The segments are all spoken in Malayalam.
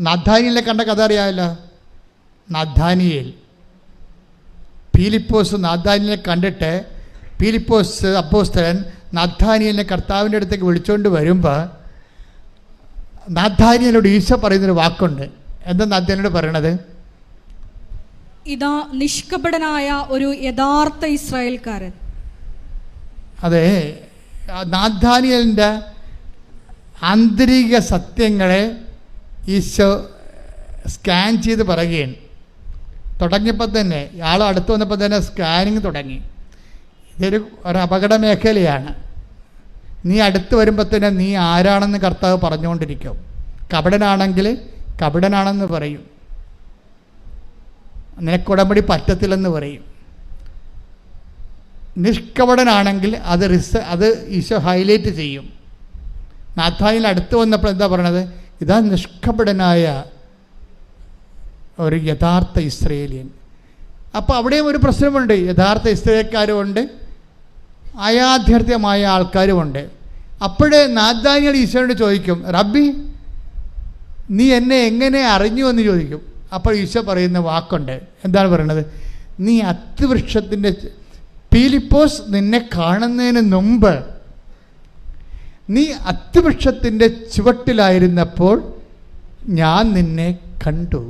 നഥാനിയേലിനെ കണ്ട കഥ അറിയാമല്ലോ. നഥാനിയേൽ, ഫിലിപ്പോസ് നാഥാനിയേലിനെ കണ്ടിട്ട് ഫിലിപ്പോസ് അപ്പോസ്തലൻ നഥാനിയേലിനെ കർത്താവിൻ്റെ അടുത്തേക്ക് വിളിച്ചുകൊണ്ട് വരുമ്പോൾ നഥാനിയേലോട് ഈശോ പറയുന്നൊരു വാക്കുണ്ട്. എന്താ നഥാനിയേലോട് പറയണത്? ഇതാ നിഷ്കപടനായ ഒരു യഥാർത്ഥ ഇസ്രായേൽക്കാരൻ. അതെ, നഥാനിയേലിൻ്റെ ആന്തരിക സത്യങ്ങളെ ഈശോ സ്കാൻ ചെയ്ത് പറയുകയാണ്. തുടങ്ങിയപ്പോൾ തന്നെ ആൾ അടുത്ത് വന്നപ്പോൾ തന്നെ സ്കാനിങ് തുടങ്ങി. ഇതൊരു അപകട മേഖലയാണ്. നീ അടുത്ത് വരുമ്പോൾ തന്നെ നീ ആരാണെന്ന് കർത്താവ് പറഞ്ഞുകൊണ്ടിരിക്കും. കപടനാണെങ്കിൽ കപടനാണെന്ന് പറയും, നിനക്കുടമ്പടി പറ്റത്തില്ലെന്ന് പറയും. നിഷ്കപടനാണെങ്കിൽ അത് ഈശോ ഹൈലൈറ്റ് ചെയ്യും. നാഥാനിൽ അടുത്ത് വന്നപ്പോൾ എന്താ പറയണത്? ഇതാ നിഷ്കപടനായ ഒരു യഥാർത്ഥ ഇസ്രയേലിയൻ. അപ്പോൾ അവിടെയും ഒരു പ്രശ്നമുണ്ട്. യഥാർത്ഥ ഇസ്രയേൽക്കാരുമുണ്ട്, അയാഥാർത്ഥ്യമായ ആൾക്കാരുമുണ്ട്. അപ്പോഴേ നാഥാനിയേൽ ഈശോയോട് ചോദിക്കും, റബ്ബി നീ എന്നെ എങ്ങനെ അറിഞ്ഞു എന്ന് ചോദിക്കും. അപ്പോൾ ഈശോ പറയുന്ന വാക്കുണ്ട്. എന്താണ് പറയുന്നത്? നീ അത്തിവൃക്ഷത്തിൻ്റെ ഫിലിപ്പോസ് നിന്നെ കാണുന്നതിന് മുമ്പ് നീ അത്തിവൃക്ഷത്തിൻ്റെ ചുവട്ടിലായിരുന്നപ്പോൾ ഞാൻ നിന്നെ കണ്ടു.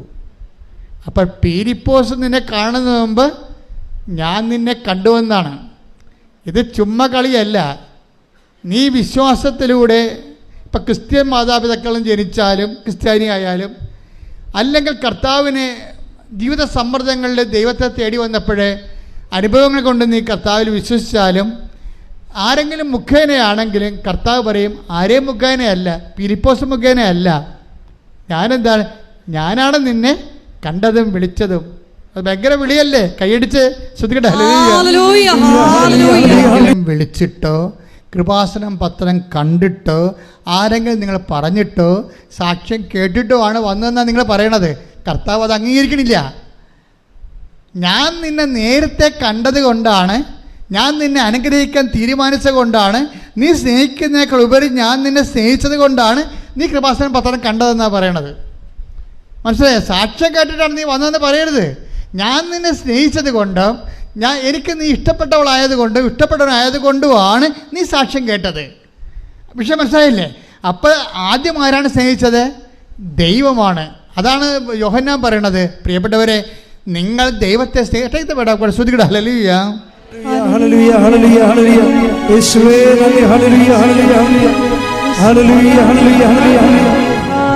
അപ്പോൾ ഫിലിപ്പോസ് നിന്നെ കാണുന്നതിന് മുമ്പ് ഞാൻ നിന്നെ കണ്ടുവെന്നാണ്. ഇത് ചുമ്മാ കളിയല്ല. നീ വിശ്വാസത്തിലൂടെ ഇപ്പം ക്രിസ്ത്യൻ മാതാപിതാക്കളും ജനിച്ചാലും ക്രിസ്ത്യാനി ആയാലും അല്ലെങ്കിൽ കർത്താവിനെ ജീവിത സമ്മർദ്ദങ്ങളിൽ ദൈവത്തെ തേടി വന്നപ്പോഴേ അനുഭവങ്ങൾ കൊണ്ട് നീ കർത്താവിൽ വിശ്വസിച്ചാലും ആരെങ്കിലും മുഖേനയാണെങ്കിലും കർത്താവ് പറയും ആരെയും മുഖേനയല്ല, ഫിലിപ്പോസ് മുഖേനയല്ല, ഞാനെന്താണ്, ഞാനാണ് നിന്നെ കണ്ടതും വിളിച്ചതും. അത് ഭയങ്കര വിളിയല്ലേ? കൈയടിച്ച് ശ്രദ്ധിക്കട്ടെ. വിളിച്ചിട്ടോ കൃപാസനം പത്രം കണ്ടിട്ടോ ആരെങ്കിലും നിങ്ങൾ പറഞ്ഞിട്ടോ സാക്ഷ്യം കേട്ടിട്ടോ ആണ് വന്നതെന്നാണ് നിങ്ങൾ പറയണത്. കർത്താവ് അത് അംഗീകരിക്കണില്ല. ഞാൻ നിന്നെ നേരത്തെ കണ്ടത് കൊണ്ടാണ്, ഞാൻ നിന്നെ അനുഗ്രഹിക്കാൻ തീരുമാനിച്ചത് കൊണ്ടാണ്, നീ സ്നേഹിക്കുന്നതിനേക്കാൾ ഉപരി ഞാൻ നിന്നെ സ്നേഹിച്ചത് കൊണ്ടാണ് നീ കൃപാസനം പത്രം കണ്ടതെന്നാണ് പറയണത്. മനസ്സിലായോ? സാക്ഷ്യം കേട്ടിട്ടാണ് നീ വന്നതെന്ന് പറയരുത്. ഞാൻ നിന്നെ സ്നേഹിച്ചത് കൊണ്ടും എനിക്ക് നീ ഇഷ്ടപ്പെട്ടവളായതുകൊണ്ടും ഇഷ്ടപ്പെട്ടവനായതുകൊണ്ടുമാണ് നീ സാക്ഷ്യം കേട്ടത്. വിഷയം മനസ്സിലായില്ലേ? അപ്പോൾ ആദ്യം ആരാണ് സ്നേഹിച്ചത്? ദൈവമാണ്. അതാണ് യോഹന്നാൻ പറയണത്, പ്രിയപ്പെട്ടവരെ നിങ്ങൾ ദൈവത്തെ സ്നേഹിച്ചിട്ട് വിടാം. ശ്രദ്ധിക്കട്ടെ. ഹല്ലേലൂയ, ഹല്ലേലൂയ, ഹല്ലേലൂയ, ഹല്ലേലൂയ. യേശുവേ നന്ദി. ഹല്ലേലൂയ, ഹല്ലേലൂയ, ഹല്ലേലൂയ, ഹല്ലേലൂയ, ഹല്ലേലൂയ, ഹല്ലേലൂയ.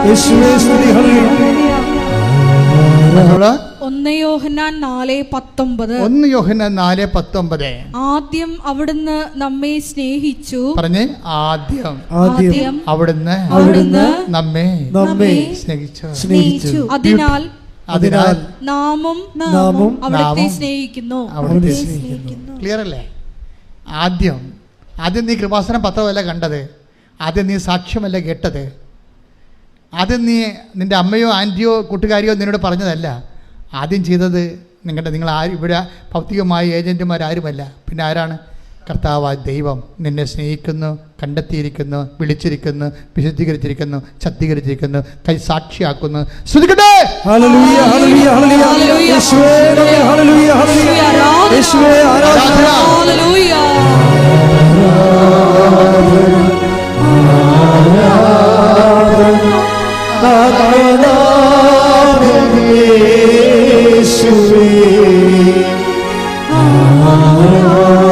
യേശുവേ സ്തുതി. ഹല്ലേലൂയ. 1 യോഹന്നാൻ 4:19. 1 യോഹന്നാൻ 4:19. ആദ്യം അവിടുന്ന് നമ്മെ സ്നേഹിച്ചു. പറഞ്ഞേ, ആദ്യം അവിടുന്ന് നമ്മെ സ്നേഹിച്ചു. അതിനാൽ നാമും അവിടുത്തെ സ്നേഹിക്കുന്നു. ക്ലിയർ അല്ലേ? ആദ്യം നീ കൃപാസനം പത്രമല്ല കണ്ടത്, ആദ്യം നീ സാക്ഷ്യമല്ല കേട്ടത്, ആദ്യം നിൻ്റെ അമ്മയോ ആൻറ്റിയോ കൂട്ടുകാരിയോ നിന്നോട് പറഞ്ഞതല്ല. ആദ്യം ചെയ്തത് നിങ്ങൾ ആരും ഇവിടെ ഭൗതികമായ ഏജൻറ്റുമാരാരുമല്ല, പിന്നെ ആരാണ്? കർത്താവായ ദൈവം നിന്നെ സ്നേഹിക്കുന്നു, കണ്ടെത്തിയിരിക്കുന്നു, വിളിച്ചിരിക്കുന്നു, വിശുദ്ധീകരിച്ചിരിക്കുന്നു, ശക്തീകരിച്ചിരിക്കുന്നു, കൈ സാക്ഷിയാക്കുന്നു. ശ്രദ്ധിക്കട്ടെ. ഹല്ലേലൂയ, ഹല്ലേലൂയ, ഹല്ലേലൂയ. യേശുവേ നന്ദി. ഹല്ലേലൂയ, ഹല്ലേലൂയ. യേശുവേ ആരാധന. ഹല്ലേലൂയ.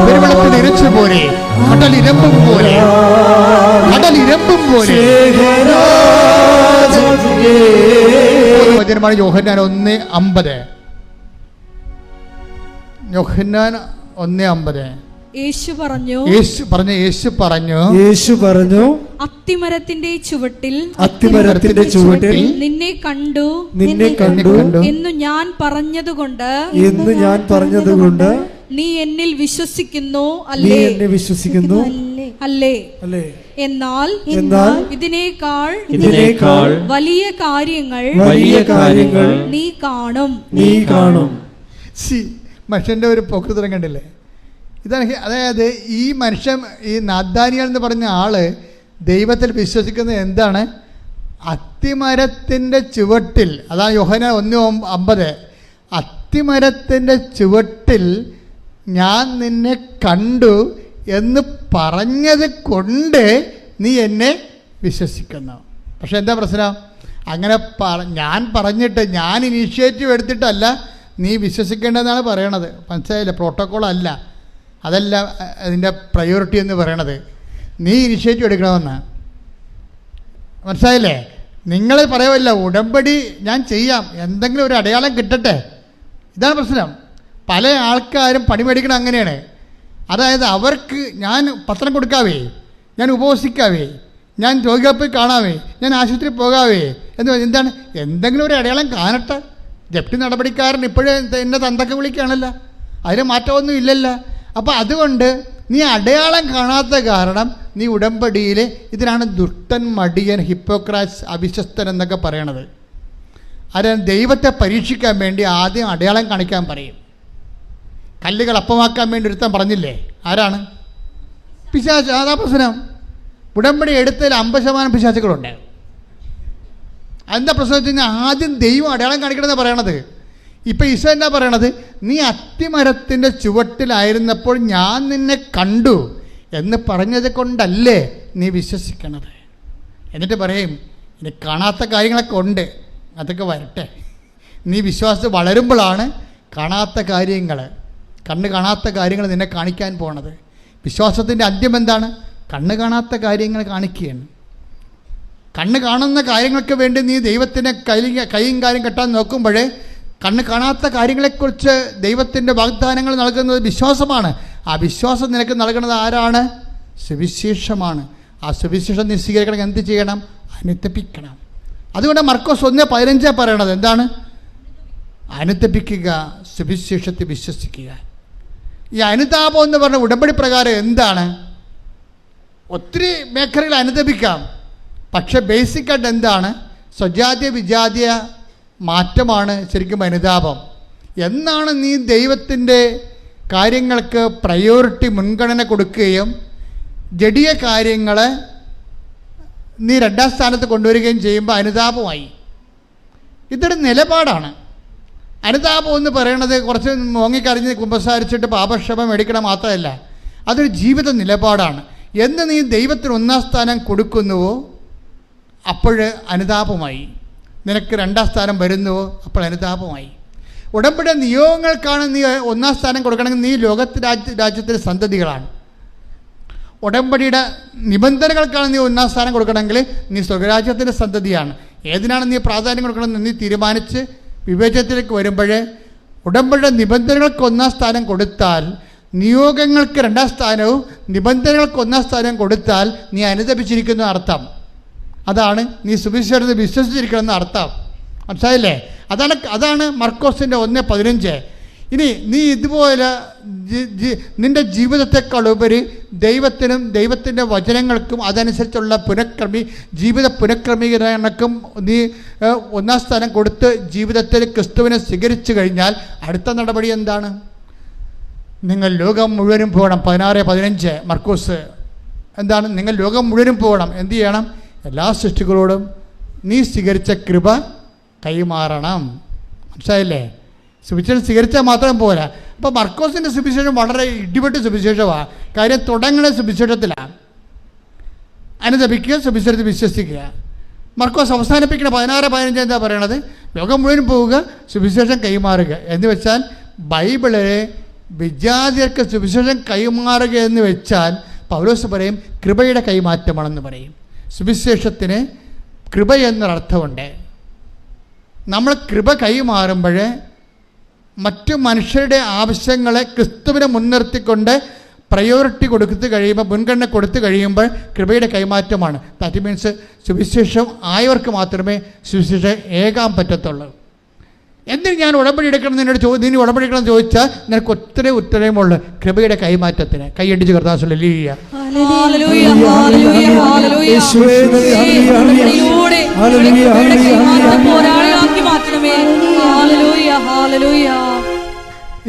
പെരുവെള്ളത്തിൽ ഇരച്ചു പോലെ, കടലിരമ്പും പോലെ വചനമാണ് യോഹന്നാൻ 1:50. യോഹന്നാൻ 1:50. യേശു പറഞ്ഞു അത്തിമരത്തിന്റെ ചുവട്ടിൽ നിന്നെ കണ്ടു എന്ന് ഞാൻ പറഞ്ഞതുകൊണ്ട് നീ എന്നിൽ വിശ്വസിക്കുന്നു അല്ലേ? എന്നാൽ ഇതിനേക്കാൾ വലിയ കാര്യങ്ങൾ നീ കാണും. മനുഷ്യന്റെ ഒരു പോക്കുതരം കണ്ടില്ലേ? ഇതാണ്. അതായത് ഈ മനുഷ്യൻ, ഈ നാഥാനിയേൽ എന്ന് പറഞ്ഞ ആള് ദൈവത്തിൽ വിശ്വസിക്കുന്നത് എന്താണ്? അത്തിമരത്തിൻ്റെ ചുവട്ടിൽ, അതാണ് യോഹന്നാൻ 1:50, അത്തിമരത്തിൻ്റെ ചുവട്ടിൽ ഞാൻ നിന്നെ കണ്ടു എന്ന് പറഞ്ഞത് കൊണ്ട് നീ എന്നെ വിശ്വസിക്കുന്നു. പക്ഷെ എന്താ പ്രശ്നം? അങ്ങനെ ഞാൻ പറഞ്ഞിട്ട്, ഞാൻ ഇനീഷ്യേറ്റീവ് എടുത്തിട്ടല്ല നീ വിശ്വസിക്കേണ്ടതെന്നാണ് പറയണത്. മനസ്സിലായില്ലേ? പ്രോട്ടോക്കോൾ അല്ല, അതല്ല അതിൻ്റെ പ്രയോറിറ്റി എന്ന് പറയണത്. നീ ഇനിഷ്യേറ്റീവ് എടുക്കണമെന്ന്. മനസ്സിലായില്ലേ? നിങ്ങൾ പറയുമല്ല ഉടമ്പടി ഞാൻ ചെയ്യാം, എന്തെങ്കിലും ഒരു അടയാളം കിട്ടട്ടെ. ഇതാണ് പ്രശ്നം. പല ആൾക്കാരും പണി മേടിക്കണം അങ്ങനെയാണ്. അതായത് അവർക്ക് ഞാൻ പത്രം കൊടുക്കാവേ, ഞാൻ ഉപവസിക്കാവേ, ഞാൻ രോഗികളെ പോയി കാണാവേ, ഞാൻ ആശുപത്രിയിൽ പോകാവേ എന്ന് എന്താണ്, എന്തെങ്കിലും ഒരു അടയാളം കാണട്ടെ. ജപ്തി നടപടിക്കാരൻ ഇപ്പോഴും എന്നെ തന്തക്ക വിളിക്കുകയാണല്ലോ, അതിന് മാറ്റമൊന്നും ഇല്ലല്ലോ. അപ്പോൾ അതുകൊണ്ട് നീ അടയാളം കാണാത്ത കാരണം നീ ഉടമ്പടിയിൽ, ഇതിനാണ് ദുഷ്ടൻ, മടിയൻ, ഹിപ്പോക്രാറ്റ്സ്, അവിശ്വസ്തൻ എന്നൊക്കെ പറയണത്. അത് ദൈവത്തെ പരീക്ഷിക്കാൻ വേണ്ടി ആദ്യം അടയാളം കാണിക്കാൻ പറയും. കല്ലുകൾ അപ്പമാക്കാൻ വേണ്ടി ഒരുത്തൻ പറഞ്ഞില്ലേ, ആരാണ്? പിശാച്. അതാ പ്രശ്നം. ഉടമ്പടി എടുത്തതിൽ 50% പിശാചുകളുണ്ട്. എന്താ പ്രശ്നം വെച്ച് കഴിഞ്ഞാൽ ആദ്യം ദൈവം അടയാളം കാണിക്കണമെന്ന് പറയണത്. ഇപ്പം ഈശോ എന്താ പറയണത്? നീ അത്തിമരത്തിൻ്റെ ചുവട്ടിലായിരുന്നപ്പോൾ ഞാൻ നിന്നെ കണ്ടു എന്ന് പറഞ്ഞത് കൊണ്ടല്ലേ നീ വിശ്വസിക്കണത്. എന്നിട്ട് പറയും ഇനി കാണാത്ത കാര്യങ്ങളൊക്കെ ഉണ്ട്, അതൊക്കെ വരട്ടെ. നീ വിശ്വാസം വളരുമ്പോഴാണ് കാണാത്ത കാര്യങ്ങൾ, കണ്ണ് കാണാത്ത കാര്യങ്ങൾ നിന്നെ കാണിക്കാൻ പോണത്. വിശ്വാസത്തിൻ്റെ അന്ത്യം എന്താണ്? കണ്ണ് കാണാത്ത കാര്യങ്ങൾ കാണിക്കുകയാണ്. കണ്ണ് കാണുന്ന കാര്യങ്ങൾക്ക് വേണ്ടി നീ ദൈവത്തിൻ്റെ കൈയും കാര്യം കെട്ടാൻ നോക്കുമ്പോഴേ കണ്ണ് കാണാത്ത കാര്യങ്ങളെക്കുറിച്ച് ദൈവത്തിൻ്റെ വാഗ്ദാനങ്ങൾ നൽകുന്നത് വിശ്വാസമാണ്. ആ വിശ്വാസം നിനക്ക് നൽകുന്നത് ആരാണ്? സുവിശേഷമാണ്. ആ സുവിശേഷം നീ സ്വീകരിക്കണം. എന്ത് ചെയ്യണം? അനുതപിക്കണം. അതുകൊണ്ട് മർക്കോസ് 1:15 പറയണത് എന്താണ്? അനുതപിക്കുക, സുവിശേഷത്തെ വിശ്വസിക്കുക. ഈ അനുതാപം എന്ന് പറഞ്ഞ ഉടമ്പടി പ്രകാരം എന്താണ്? ഒത്തിരി മേഖലകൾ അനുതപിക്കാം, പക്ഷെ ബേസിക്കായിട്ട് എന്താണ്? സ്വജാതീയ വിജാതീയ മാറ്റമാണ് ശരിക്കും അനുതാപം. എന്നാണ് നീ ദൈവത്തിൻ്റെ കാര്യങ്ങൾക്ക് പ്രയോറിറ്റി, മുൻഗണന കൊടുക്കുകയും ജഡീയ കാര്യങ്ങളെ നീ 2ാം സ്ഥാനത്ത് കൊണ്ടുവരികയും ചെയ്യുമ്പോൾ അനുതാപമായി. ഇതൊരു നിലപാടാണ്. അനുതാപം എന്ന് പറയണത് കുറച്ച് മോങ്ങിക്കറിഞ്ഞ് കുമ്പസാരിച്ചിട്ട് പാപക്ഷമ മേടിക്കണം മാത്രമല്ല, അതൊരു ജീവിത നിലപാടാണ്. എന്ന് നീ ദൈവത്തിന് 1ാം സ്ഥാനം കൊടുക്കുന്നുവോ അപ്പോൾ അനുതാപമായി. നിനക്ക് 2ാം സ്ഥാനം വരുന്നുവോ അപ്പോൾ അനുതാപമായി. ഉടമ്പടി നിയോഗങ്ങൾക്കാണ് നീ 1ാം സ്ഥാനം കൊടുക്കണമെങ്കിൽ നീ രാജ്യത്തിൻ്റെ സന്തതികളാണ്. ഉടമ്പടിയുടെ നിബന്ധനകൾക്കാണ് നീ 1ാം സ്ഥാനം കൊടുക്കണമെങ്കിൽ നീ സ്വർഗരാജ്യത്തിൻ്റെ സന്തതിയാണ്. ഏതിനാണ് നീ പ്രാധാന്യം കൊടുക്കണമെന്ന് നീ തീരുമാനിച്ച് വിവേചനത്തിലേക്ക് വരുമ്പോൾ ഉടമ്പടിയുടെ നിബന്ധനകൾക്ക് 1ാം സ്ഥാനം കൊടുത്താൽ, നിയോഗങ്ങൾക്ക് 2ാം സ്ഥാനവും നിബന്ധനകൾക്ക് 1ാം സ്ഥാനവും കൊടുത്താൽ നീ അനുതപിച്ചിരിക്കുന്ന അർത്ഥം. അതാണ് നീ സുവിശേഷത്തെ വിശ്വസിച്ചിരിക്കണമെന്ന് അർത്ഥം. മനസ്സിലായില്ലേ? അതാണ് മർക്കോസിൻ്റെ 1:15. ഇനി നീ ഇതുപോലെ നിൻ്റെ ജീവിതത്തെക്കാളുപരി ദൈവത്തിനും ദൈവത്തിൻ്റെ വചനങ്ങൾക്കും അതനുസരിച്ചുള്ള ജീവിത പുനഃക്രമീകരണക്കും നീ 1ാം സ്ഥാനം കൊടുത്ത് ജീവിതത്തിൽ ക്രിസ്തുവിനെ സ്വീകരിച്ചു കഴിഞ്ഞാൽ അടുത്ത നടപടി എന്താണ്? നിങ്ങൾ ലോകം മുഴുവനും പോകണം. 16:15 മർക്കോസ്. എന്താണ്? നിങ്ങൾ ലോകം മുഴുവനും പോകണം. എന്ത് ചെയ്യണം? എല്ലാ സൃഷ്ടികളോടും നീ സ്വീകരിച്ച കൃപ കൈമാറണം. മനസ്സിലായില്ലേ? സുവിശേഷം സ്വീകരിച്ചാൽ മാത്രം പോരാ. അപ്പോൾ മർക്കോസിൻ്റെ സുവിശേഷം വളരെ ഇടിപെട്ട സുവിശേഷമാണ്. കാര്യം തുടങ്ങുന്ന സുവിശേഷത്തിലാണ്. അനുതപിക്കുക, സുവിശേഷത്തിൽ വിശ്വസിക്കുക. മർക്കോസ് അവസാനിപ്പിക്കുന്ന 16:15 എന്താ പറയണത്? ലോകം മുഴുവൻ പോവുക, സുവിശേഷം കൈമാറുക എന്ന് വെച്ചാൽ ബൈബിളിലെ വിജാതിയർക്ക് സുവിശേഷം കൈമാറുക എന്ന് വെച്ചാൽ പൗലോസ് പറയും കൃപയുടെ കൈമാറ്റമാണെന്ന് പറയും. സുവിശേഷത്തിന് കൃപ എന്നൊരർത്ഥമുണ്ട്. നമ്മൾ കൃപ കൈമാറുമ്പോൾ മറ്റു മനുഷ്യരുടെ ആവശ്യങ്ങളെ ക്രിസ്തുവിനെ മുൻനിർത്തിക്കൊണ്ട് പ്രയോറിറ്റി കൊടുത്തു കഴിയുമ്പോൾ, മുൻഗണന കൊടുത്തു കഴിയുമ്പോൾ കൃപയുടെ കൈമാറ്റമാണ്. ദാറ്റ് മീൻസ് സുവിശേഷം ആയവർക്ക് മാത്രമേ സുവിശേഷം ഏകാൻ പറ്റത്തുള്ളൂ. എന്തിന് ഞാൻ ഉടമ്പടി എടുക്കണം നിന്നോട് നീ ഉടമ്പടി എടുക്കണം ചോദിച്ചാൽ നിനക്ക് ഒത്തിരി ഉത്തരവുമുള്ളൂ കൃപയുടെ കൈമാറ്റത്തിന്. കൈയടിച്ച് കർത്താവ് ലീയ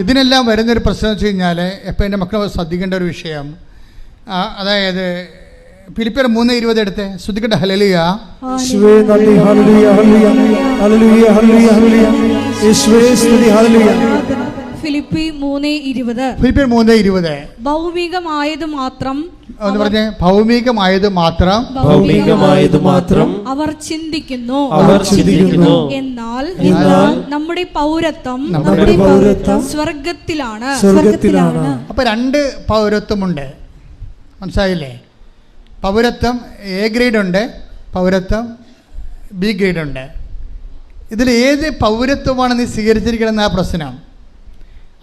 ഇതിനെല്ലാം വരുന്നൊരു പ്രശ്നം വെച്ച് കഴിഞ്ഞാൽ എപ്പോൾ എൻ്റെ മക്കൾ ശ്രദ്ധിക്കേണ്ട ഒരു വിഷയം, അതായത് ഫിലിപ്പിയർ 3:20 എടുത്ത് ശ്രദ്ധിക്കട്ടെ. ഹല്ലേലൂയ. യേശുവേ നന്ദി. ഹല്ലേലൂയ ഹല്ലേലൂയ ഹല്ലേലൂയ ഹല്ലേലൂയ ഹല്ലേലൂയ. യേശുവേ സ്തുതി. ഹല്ലേലൂയ. ഫിലിപ്പി 3:20. ഫിലിപ്പിയർ 3:20. ഭൗമികമായത് മാത്രം എന്ന് പറഞ്ഞേ, ഭൗമികമായത് മാത്രം അവർ ചിന്തിക്കുന്നു. എന്നാൽ നമ്മുടെ പൗരത്വം സ്വർഗത്തിലാണ്. അപ്പൊ 2 പൗരത്വമുണ്ട്. മനസ്സിലായില്ലേ? പൗരത്വം എ ഗ്രേഡ് ഉണ്ട്, പൗരത്വം ബി ഗ്രേഡ് ഉണ്ട്. ഇതിൽ ഏത് പൗരത്വമാണ് നീ സ്വീകരിച്ചിരിക്കണമെന്ന പ്രശ്നം.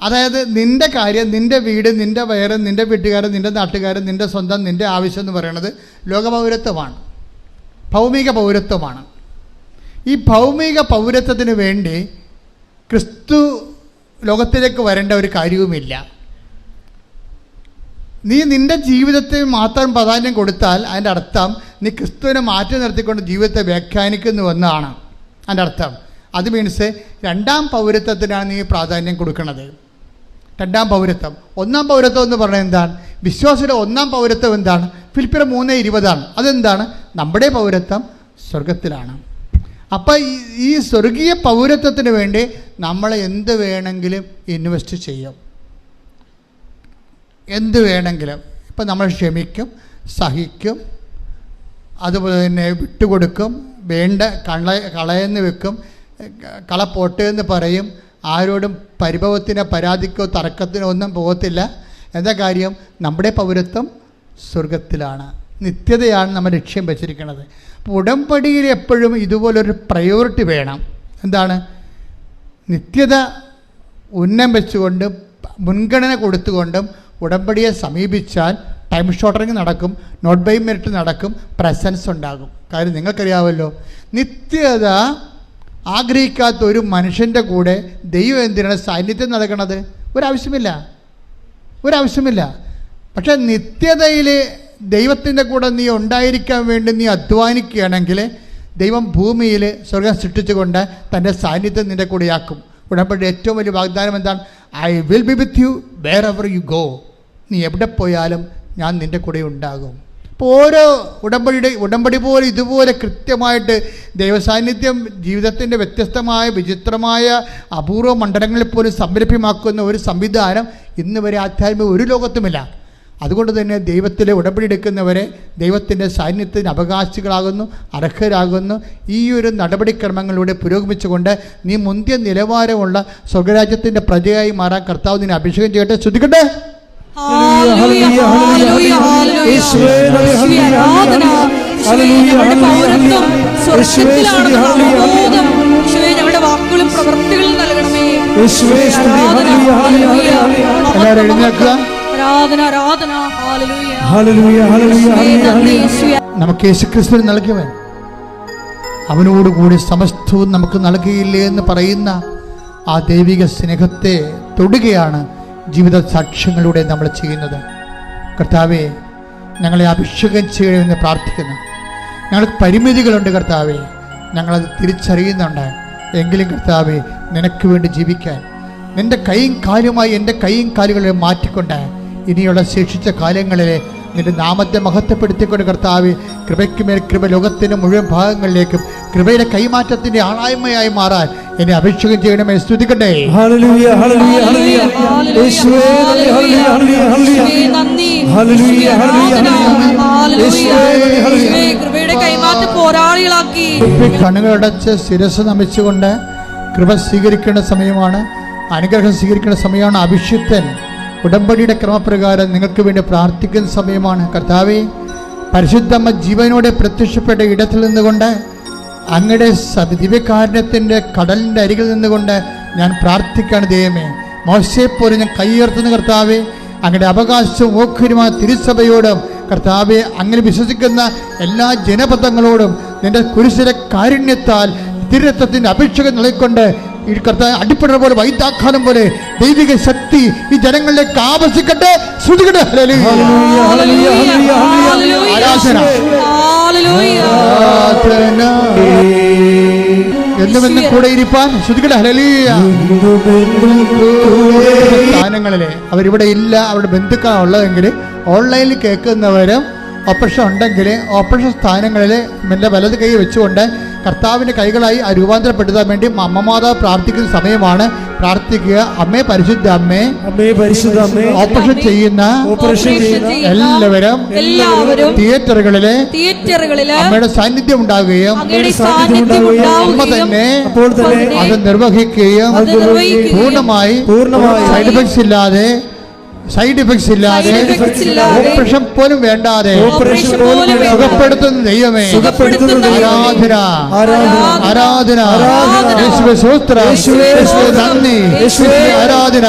അതായത് നിൻ്റെ കാര്യം, നിൻ്റെ വീട്, നിൻ്റെ വയറ്, നിൻ്റെ വീട്ടുകാരൻ, നിൻ്റെ നാട്ടുകാരൻ, നിൻ്റെ സ്വന്തം, നിൻ്റെ ആവശ്യം എന്ന് പറയുന്നത് ലോകപൗരത്വമാണ്, ഭൗമിക പൗരത്വമാണ്. ഈ ഭൗമിക പൗരത്വത്തിന് വേണ്ടി ക്രിസ്തു ലോകത്തിലേക്ക് വരേണ്ട ഒരു കാര്യവുമില്ല. നീ നിൻ്റെ ജീവിതത്തിൽ മാത്രം പ്രാധാന്യം കൊടുത്താൽ അതിൻ്റെ അർത്ഥം നീ ക്രിസ്തുവിനെ മാറ്റി നിർത്തിക്കൊണ്ട് ജീവിതത്തെ വ്യാഖ്യാനിക്കുന്നുവെന്നാണ് അതിൻ്റെ അർത്ഥം. അത് മീൻസ് 2ാം പൗരത്വത്തിനാണ് നീ പ്രാധാന്യം കൊടുക്കുന്നത്. 2ാം പൗരത്വം. 1ാം പൗരത്വം എന്ന് പറഞ്ഞാൽ എന്താണ്? വിശ്വാസിയുടെ 1ാം പൗരത്വം എന്താണ്? ഫിലിപ്പിയർ 3:20. അതെന്താണ്? നമ്മുടെ പൗരത്വം സ്വർഗത്തിലാണ്. അപ്പം ഈ സ്വർഗീയ പൗരത്വത്തിന് വേണ്ടി നമ്മൾ എന്ത് വേണമെങ്കിലും ഇൻവെസ്റ്റ് ചെയ്യും, എന്ത് വേണമെങ്കിലും. ഇപ്പം നമ്മൾ ക്ഷമിക്കും, സഹിക്കും, അതുപോലെ തന്നെ വിട്ടുകൊടുക്കും, വേണ്ട കളയെന്ന് വെക്കും, കള പോട്ടെ എന്ന് പറയും. ആരോടും പരിഭവത്തിനോ പരാതിക്കോ തർക്കത്തിനോ ഒന്നും പോകത്തില്ല. എന്താ കാര്യം? നമ്മുടെ പൗരത്വം സ്വർഗത്തിലാണ്, നിത്യതയാണ് നമ്മൾ ലക്ഷ്യം വെച്ചിരിക്കുന്നത്. അപ്പോൾ ഉടമ്പടിയിൽ എപ്പോഴും ഇതുപോലൊരു പ്രയോറിറ്റി വേണം. എന്താണ്? നിത്യത ഉന്നം വെച്ചുകൊണ്ടും മുൻഗണന കൊടുത്തുകൊണ്ടും ഉടമ്പടിയെ സമീപിച്ചാൽ ടൈം ഷോർട്ടറിങ് നടക്കും, നോട്ട് ബൈ മെറിറ്റ് നടക്കും, പ്രസൻസ് ഉണ്ടാകും. കാര്യം നിങ്ങൾക്കറിയാമല്ലോ, നിത്യത ആഗ്രഹിക്കാത്ത ഒരു മനുഷ്യൻ്റെ കൂടെ ദൈവം എന്തിനാണ് സാന്നിധ്യം നടക്കണത്? ഒരാവശ്യമില്ല. പക്ഷേ നിത്യതയിൽ ദൈവത്തിൻ്റെ കൂടെ നീ ഉണ്ടായിരിക്കാൻ വേണ്ടി നീ അധ്വാനിക്കുകയാണെങ്കിൽ ദൈവം ഭൂമിയിൽ സ്വർഗം സൃഷ്ടിച്ചുകൊണ്ട് തൻ്റെ സാന്നിധ്യം നിൻ്റെ കൂടെയാക്കും. ഉടമ്പടി ഏറ്റവും വലിയ വാഗ്ദാനം എന്താണ്? I will be with you wherever you go. നീ എവിടെ പോയാലും ഞാൻ നിൻ്റെ കൂടെ ഉണ്ടാകും. അപ്പോൾ ഓരോ ഉടമ്പടി പോലെ ഇതുപോലെ കൃത്യമായിട്ട് ദൈവസാന്നിധ്യം ജീവിതത്തിൻ്റെ വ്യത്യസ്തമായ വിചിത്രമായ അപൂർവ മണ്ഡലങ്ങളിൽ പോലും സംരഭ്യമാക്കുന്ന ഒരു സംവിധാനം ഇന്ന് വരെ ആധ്യാത്മിക ഒരു ലോകത്തുമില്ല. അതുകൊണ്ട് തന്നെ ദൈവത്തിലെ ഉടമ്പടി എടുക്കുന്നവരെ ദൈവത്തിൻ്റെ സാന്നിധ്യത്തിന് അവകാശികളാകുന്നു, അർഹരാകുന്നു. ഈ ഒരു നടപടിക്രമങ്ങളിലൂടെ പുരോഗമിച്ചുകൊണ്ട് നീ മുന്തിയ നിലവാരമുള്ള സ്വർഗരാജ്യത്തിൻ്റെ പ്രജയായി മാറാൻ കർത്താവ് നിന്നെ അഭിഷേകം ചെയ്യട്ടെ. ശ്രദ്ധിക്കട്ടെ. എല്ലാവരും എഴുന്നേൽക്കുക. നമുക്ക് യേശുക്രിസ്തുവിനെ നൽകിയവൻ അവനോടുകൂടി സമസ്തവും നമുക്ക് നൽകിയില്ലേ എന്ന് പറയുന്ന ആ ദൈവിക സ്നേഹത്തെ തൊടുകയാണ് ജീവിത സാക്ഷ്യങ്ങളിലൂടെ നമ്മൾ ചെയ്യുന്നത്. കർത്താവേ, ഞങ്ങളെ അഭിഷേകം ചെയ്യണമെന്ന് പ്രാർത്ഥിക്കുന്നു. ഞങ്ങൾക്ക് പരിമിതികളുണ്ട് കർത്താവേ, ഞങ്ങളത് തിരിച്ചറിയുന്നുണ്ട്. എങ്കിലും കർത്താവേ, നിനക്ക് വേണ്ടി ജീവിക്കാൻ നിൻ്റെ കൈയും കാലുമായി എൻ്റെ കൈയും കാലുകളെ മാറ്റിക്കൊണ്ട് ഇനിയുള്ള ശേഷിച്ച കാലങ്ങളിലെ നിന്റെ നാമത്തെ മഹത്വപ്പെടുത്തിക്കൊണ്ട് കർത്താവേ, കൃപയ്ക്കുമേൽ കൃപ ലോകത്തിൻ്റെ മുഴുവൻ ഭാഗങ്ങളിലേക്കും കൃപയുടെ കൈമാറ്റത്തിൻ്റെ ആളായ്മയായി മാറാൻ എന്നെ അഭിഷേകം ചെയ്യണമേ. സ്തുതിക്കട്ടെ. കണ്ണുകളടച്ച് ശിരസ് നമിച്ചുകൊണ്ട് കൃപ സ്വീകരിക്കേണ്ട സമയമാണ്, അനുഗ്രഹം സ്വീകരിക്കേണ്ട സമയമാണ്. അഭിഷിക്തൻ ഉടമ്പടിയുടെ ക്രമപ്രകാരം നിങ്ങൾക്ക് വേണ്ടി പ്രാർത്ഥിക്കുന്ന സമയമാണ്. കർത്താവേ, പരിശുദ്ധമ്മ ജീവനോടെ പ്രത്യക്ഷപ്പെട്ട ഇടത്തിൽ നിന്നുകൊണ്ട് അങ്ങയുടെ ദിവ്യകാരുണ്യത്തിൻ്റെ കടലിൻ്റെ അരികിൽ നിന്നുകൊണ്ട് ഞാൻ പ്രാർത്ഥിക്കുകയാണ്. ദൈവമേ, മോശയെപ്പോലെ ഞാൻ കൈയുയർത്തുന്ന കർത്താവേ, അങ്ങയുടെ അവകാശവും ഓഹരിയുമായ തിരുസഭയോടും കർത്താവെ, അങ്ങനെ വിശ്വസിക്കുന്ന എല്ലാ ജനപദങ്ങളോടും നിന്റെ കുരിശിലെ കാരുണ്യത്താൽ തിരുരത്വത്തിൻ്റെ അഭിഷേകം നൽകിക്കൊണ്ട് ഈ കർത്താവ് അടിപ്പെടുന്ന പോലെ വൈദ്യാഘാതം പോലെ ദൈവിക ശക്തി ഈ ജനങ്ങളിലേക്ക് ആവസിക്കട്ടെ. ശ്രുതികട്ടെ. എന്നുമെന്നും കൂടെ ഇരിപ്പാൻ ശ്രുതികട്ടെ. സ്ഥാനങ്ങളിലെ അവരിവിടെ ഇല്ല, അവരുടെ ബന്ധുക്കളാണ് ഉള്ളതെങ്കിൽ ഓൺലൈനിൽ കേൾക്കുന്നവരും ഓപ്പറേഷൻ ഉണ്ടെങ്കിൽ ഓപ്പറേഷൻ സ്ഥാനങ്ങളിൽ എൻ്റെ വലത് കൈ വെച്ചുകൊണ്ട് കർത്താവിൻ്റെ കൈകളായി രൂപാന്തരപ്പെടുത്താൻ വേണ്ടി അമ്മമാതാവ് പ്രാർത്ഥിക്കുന്ന സമയമാണ്. പ്രാർത്ഥിക്കുക. അമ്മേ, പരിശുദ്ധ അമ്മേ, ഓപ്പറേഷൻ ചെയ്യുന്ന എല്ലാവരും തിയേറ്ററുകളിലെ അമ്മയുടെ സാന്നിധ്യം ഉണ്ടാവുകയും അമ്മ തന്നെ അത് നിർവഹിക്കുകയും പൂർണ്ണമായി സൈഡ് എഫക്ട്സ് ഇല്ലാതെ ഓപ്പറേഷൻ പോലും വേണ്ടാതെ സുഖപ്പെടുത്തുന്ന ദൈവമേ, ആരാധന, യേശുവേ സ്തോത്രം, യേശുവേ നന്ദി, യേശുവേ ആരാധന.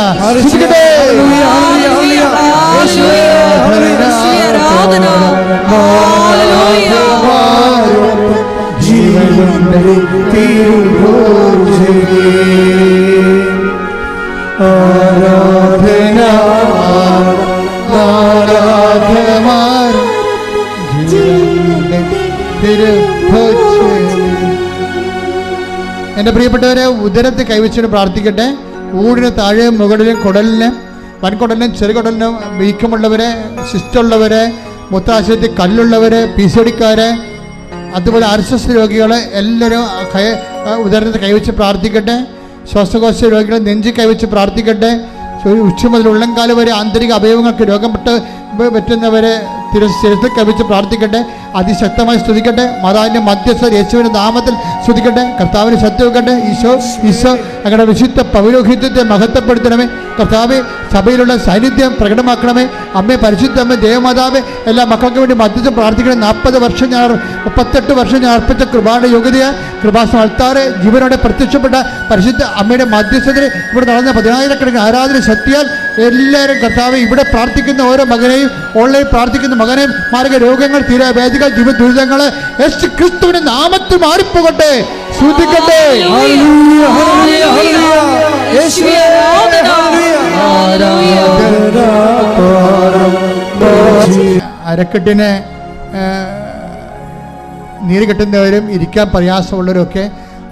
എൻ്റെ പ്രിയപ്പെട്ടവരെ, ഉദരത്തെ കൈവച്ചിട്ട് പ്രാർത്ഥിക്കട്ടെ. ഊടിന് താഴെ മുകളിലും കുടലിന്, വൻകുടലിനും ചെറുകുടലിനും വീക്കമുള്ളവരെ, സിസ്റ്റുള്ളവരെ, മൂത്രാശയത്തിൽ കല്ലുള്ളവരെ, പിസിഒഡിക്കാരെ, അതുപോലെ RSS രോഗികളെ എല്ലാവരും ഉദരത്തെ കൈവച്ച് പ്രാർത്ഥിക്കട്ടെ. ശ്വാസകോശ രോഗികളെ നെഞ്ചി കൈവച്ച് പ്രാർത്ഥിക്കട്ടെ. ഉച്ച മുതൽ ഉള്ളംകാല് വരെ ആന്തരിക അവയവങ്ങൾക്ക് രോഗം പറ്റുന്നവരെ ശിരസിൽ കവിച്ച് പ്രാർത്ഥിക്കട്ടെ. അതിശക്തമായി സ്തുതിക്കട്ടെ. മാതാവിൻ്റെ മധ്യസ്ഥ യേശുവിൻ്റെ നാമത്തിൽ സ്തുതിക്കട്ടെ. കർത്താവിന് ശക്തി വെക്കട്ടെ. ഈശോ അങ്ങനെ വിശുദ്ധ പൗരോഹിത്യത്തെ മഹത്വപ്പെടുത്തണമേ. കർത്താവെ, സഭയിലുള്ള സാന്നിധ്യം പ്രകടമാക്കണമേ. അമ്മേ, പരിശുദ്ധമ്മ, ദേവമാതാവെ, എല്ലാ മക്കൾക്ക് വേണ്ടി മധ്യസ്ഥം പ്രാർത്ഥിക്കണേ. 38 വർഷം ഞാൻ അർപ്പിച്ച കൃപയുടെ യോഗ്യതയാൽ കൃപാസനം അൾത്താറെ ജീവനോടെ പ്രത്യക്ഷപ്പെട്ട പരിശുദ്ധ അമ്മയുടെ മധ്യസ്ഥതയിൽ ഇവിടെ നടന്ന 10,000-കണക്കിന് ആരാധന ശക്തിയാൽ എല്ലാവരും കർത്താവെ, ഇവിടെ പ്രാർത്ഥിക്കുന്ന ഓരോ മകനെയും, ഓൺലൈൻ പ്രാർത്ഥിക്കുന്ന മകനെയും, മാരക രോഗങ്ങൾ, തീരാ വേദികൾ, ജീവ ദുരിതങ്ങൾ യേശു ക്രിസ്തുവിന്റെ നാമത്തിൽ മാറിപ്പോകട്ടെ. ശ്രദ്ധിക്കട്ടെ. അരക്കെട്ടിന് നീര് കെട്ടുന്നവരും ഇരിക്കാൻ പ്രയാസമുള്ളവരും ഒക്കെ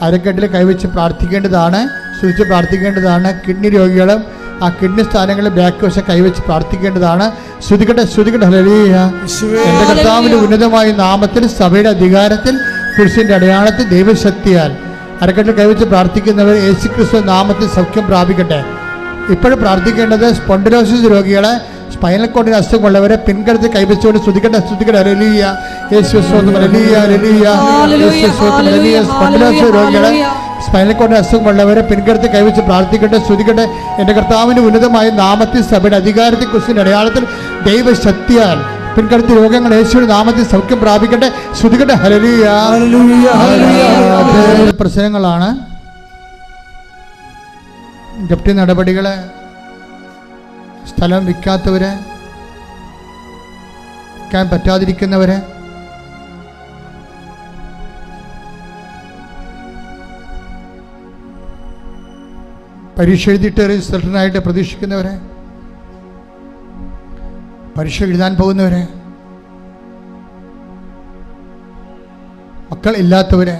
അരക്കെട്ടിൽ കൈവച്ച് പ്രാർത്ഥിക്കേണ്ടതാണ്, സൂചിച്ച് പ്രാർത്ഥിക്കേണ്ടതാണ്. കിഡ്നി രോഗികളും ആ കിഡ്നി സ്ഥാനങ്ങളിൽ ബാക്ക് വശം കൈവച്ച് പ്രാർത്ഥിക്കേണ്ടതാണ്. ശ്രുതിക്കട്ടെ. ഹല്ലേലൂയ. എൻ്റെ കർത്താവിൻ്റെ ഉന്നതമായ നാമത്തിൽ, സഭയുടെ അധികാരത്തിൽ, കുരിശിൻ്റെ അടയാളത്തിൽ, ദൈവശക്തിയാൽ അരക്കെട്ടിൽ കൈവച്ച് പ്രാർത്ഥിക്കുന്നവർ യേശുക്രിസ്തു നാമത്തിൽ സൗഖ്യം പ്രാപിക്കട്ടെ. ഇപ്പോഴും പ്രാർത്ഥിക്കേണ്ടത് സ്പോണ്ടിലോസിസ് രോഗികളെ, സ്പൈനൽ കോഡിന് അസുഖമുള്ളവരെ പിൻകരുത്ത് കൈവച്ചുകൊണ്ട് ശ്രുതിക്കട്ടെ. ഹല്ലേലൂയ. യേശു സ്തോത്രം. ഹല്ലേലൂയ. യേശു സ്തോത്രം. ഹല്ലേലൂയ. സ്പോണ്ടിലോസിസ് രോഗികളെ, സ്പൈനൽ കോഡിന് അസുഖമുള്ളവരെ പിൻകരുത്ത് കൈവച്ച് പ്രാർത്ഥിക്കട്ടെ. ശ്രുതിക്കട്ടെ. എൻ്റെ കർത്താവിൻ്റെ ഉന്നതമായ നാമത്തിൽ, സഭയുടെ അധികാരത്തിൽ, കുരിശിൻ്റെ അടയാളത്തിൽ, ദൈവശക്തിയാൽ പിൻകരുത്തി രോഗങ്ങൾ യേശുവിന്റെ നാമത്തിൽ സൗഖ്യം പ്രാപിക്കട്ടെ. ശ്രുതിക്കട്ടെ. ഹല്ലേലൂയ. പ്രശ്നങ്ങളാണ് ജപ്തി നടപടികള്, സ്ഥലം വിൽക്കാത്തവര്, വിൽക്കാൻ പറ്റാതിരിക്കുന്നവര്, പരീക്ഷ എഴുതിയിട്ട് റിസൾട്ടിനായിട്ട് പ്രതീക്ഷിക്കുന്നവരെ, പരീക്ഷ എഴുതാൻ പോകുന്നവരെ, മക്കൾ ഇല്ലാത്തവരെ,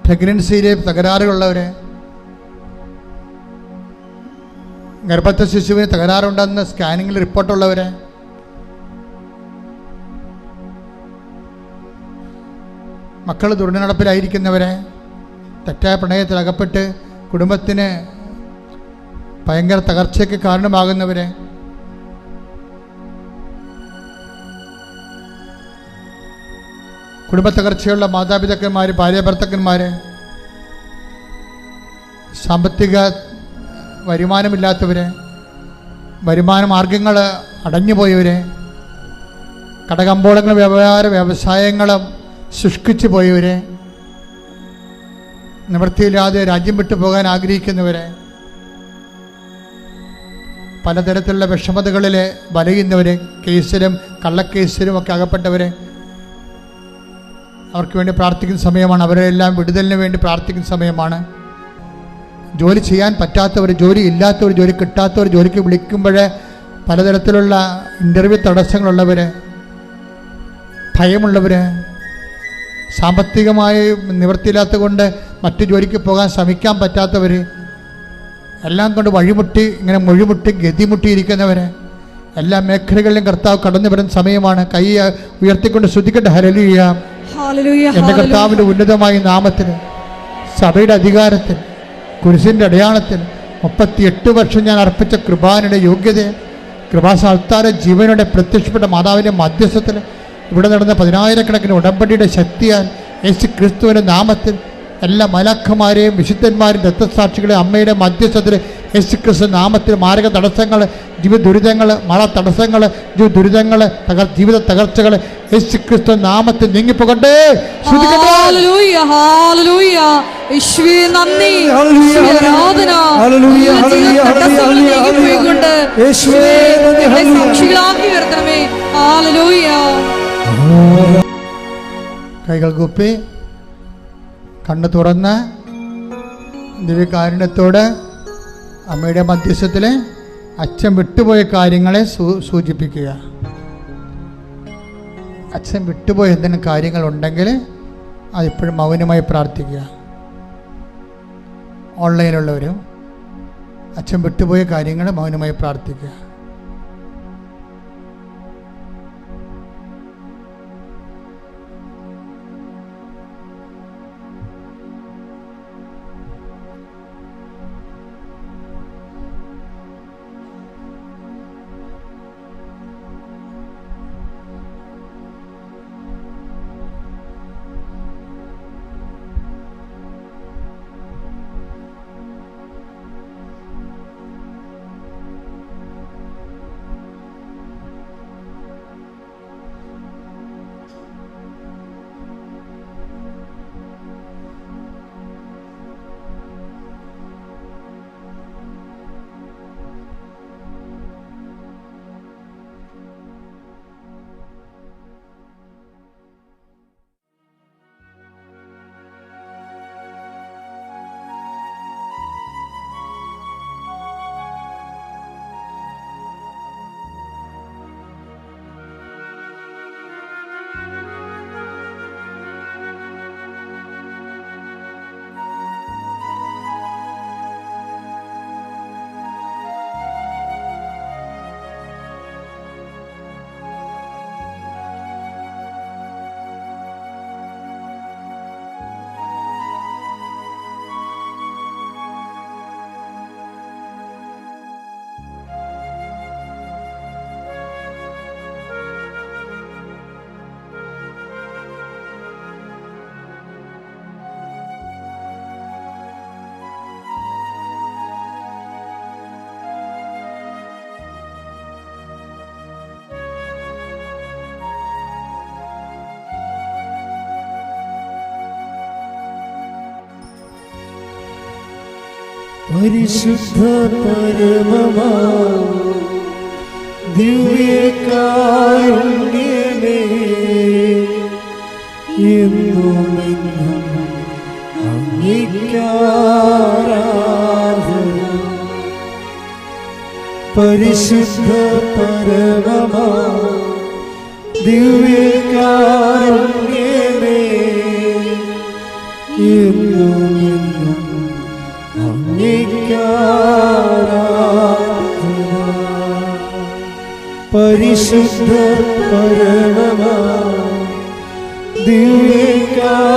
പ്രഗ്നൻസിയിലെ തകരാറുകളുള്ളവരെ, ഗർഭസ്ഥ ശിശുവിന് തകരാറുണ്ടെന്ന് സ്കാനിങ്ങിൽ റിപ്പോർട്ടുള്ളവരെ, മക്കൾ ദുർനടപ്പിലായിരിക്കുന്നവരെ, തെറ്റായ പ്രണയത്തിൽ അകപ്പെട്ട് കുടുംബത്തിന് ഭയങ്കര തകർച്ചയ്ക്ക് കാരണമാകുന്നവരെ, കുടുംബ തകർച്ചയുള്ള മാതാപിതാക്കന്മാർ, ഭാര്യാഭർത്താക്കന്മാർ, സാമ്പത്തിക വരുമാനമില്ലാത്തവർ, വരുമാന മാർഗങ്ങൾ അടഞ്ഞുപോയവർ, കടകമ്പോളങ്ങൾ വ്യവസായങ്ങളും ശുഷ്കിച്ചു പോയവർ, നിവൃത്തിയില്ലാതെ രാജ്യം വിട്ടു പോകാൻ ആഗ്രഹിക്കുന്നവർ, പലതരത്തിലുള്ള വിഷമതകളിൽ വലയുന്നവർ, കേസിലും കള്ളക്കേസിലും ഒക്കെ അകപ്പെട്ടവർ, അവർക്ക് വേണ്ടി പ്രാർത്ഥിക്കുന്ന സമയമാണ്. അവരെല്ലാം വിടുതലിന് വേണ്ടി പ്രാർത്ഥിക്കുന്ന സമയമാണ്. ജോലി ചെയ്യാൻ പറ്റാത്തവർ, ജോലി ഇല്ലാത്തവർ, ജോലി കിട്ടാത്തവർ, ജോലിക്ക് വിളിക്കുമ്പോൾ പലതരത്തിലുള്ള ഇൻ്റർവ്യൂ തടസ്സങ്ങളുള്ളവർ, ഭയമുള്ളവർ, സാമ്പത്തികമായി നിവൃത്തിയില്ലാത്ത കൊണ്ട് മറ്റു ജോലിക്ക് പോകാൻ ശ്രമിക്കാൻ പറ്റാത്തവർ, എല്ലാം കൊണ്ട് വഴിമുട്ടി ഇങ്ങനെ മൊഴിമുട്ടി ഗതിമുട്ടിയിരിക്കുന്നവർ, എല്ലാ മേഖലകളിലും കർത്താവ് കടന്നു വരുന്ന സമയമാണ്. കൈ ഉയർത്തിക്കൊണ്ട് ശ്രദ്ധിക്കട്ടെ. ഹല്ലേലൂയ. ഹല്ലേലൂയ. എൻ്റെ കർത്താവിൻ്റെ ഉന്നതമായ നാമത്തിന്, സഭയുടെ അധികാരത്തിൽ, കുരിശിൻ്റെ അടയാളത്തിൽ 38 വർഷം ഞാൻ അർപ്പിച്ച കൃപാനയുടെ യോഗ്യത, കൃപാസാൽത്താര ജീവനോടെ പ്രത്യക്ഷപ്പെട്ട മാതാവിൻ്റെ മധ്യസ്ഥത്തിൽ ഇവിടെ നടന്ന 10,000-കണക്കിന് ഉടമ്പടിയുടെ ശക്തിയാൽ യേശു ക്രിസ്തുവിൻ്റെ നാമത്തിൽ എല്ലാ മലാഖമാരെയും വിശുദ്ധന്മാരും രക്തസാക്ഷികളെ അമ്മയുടെ മധ്യസ്ഥത്തിൽ യേശു ക്രിസ്തു നാമത്തിൽ മാരക തടസ്സങ്ങൾ, ജീവിത ദുരിതങ്ങൾ, മഴ തടസ്സങ്ങൾ, ദുരിതങ്ങൾ, ജീവിത തകർച്ചകൾ യേശു ക്രിസ്തു നാമത്തിൽ നീങ്ങിപ്പോകട്ടെ. ഹല്ലേലൂയ. ഹല്ലേലൂയ. യേശുവേ നന്ദി. യേശുവേ ആരാധന. ഹല്ലേലൂയ. ഹല്ലേലൂയ. നീങ്ങിപ്പോയിക്കൊണ്ട് യേശുവേ നന്ദി. സാക്ഷികളാക്കി ഉയർത്തണമേ. ഹല്ലേലൂയ. കൈകൾ കൂപ്പി കണ്ണ് തുറന്ന് ദിവ്യകാരുണ്യത്തോട് അമ്മയുടെ മധ്യസ്ഥത്തിൽ അച്ഛൻ വിട്ടുപോയ കാര്യങ്ങളെ സൂചിപ്പിക്കുക. അച്ഛൻ വിട്ടുപോയ എന്തെങ്കിലും കാര്യങ്ങളുണ്ടെങ്കിൽ അതിപ്പോഴും മൗനമായി പ്രാർത്ഥിക്കുക. ഓൺലൈനിലുള്ളവരും അച്ഛൻ വിട്ടുപോയ കാര്യങ്ങൾ മൗനമായി പ്രാർത്ഥിക്കുക. പരിശുദ്ധ പരമമാ ദിവ്യകാരുണ്യമേ, എന്നുമെന്നും അങ്ങേയ്ക്കാരാധന. പരിശുദ്ധ പരമമാ ദിവ്യകാരുണ്യമേ, എന്നുമെന്നും പരിശുദ്ധ പരമമാ ദിവ്യകാരുണ്യമേ,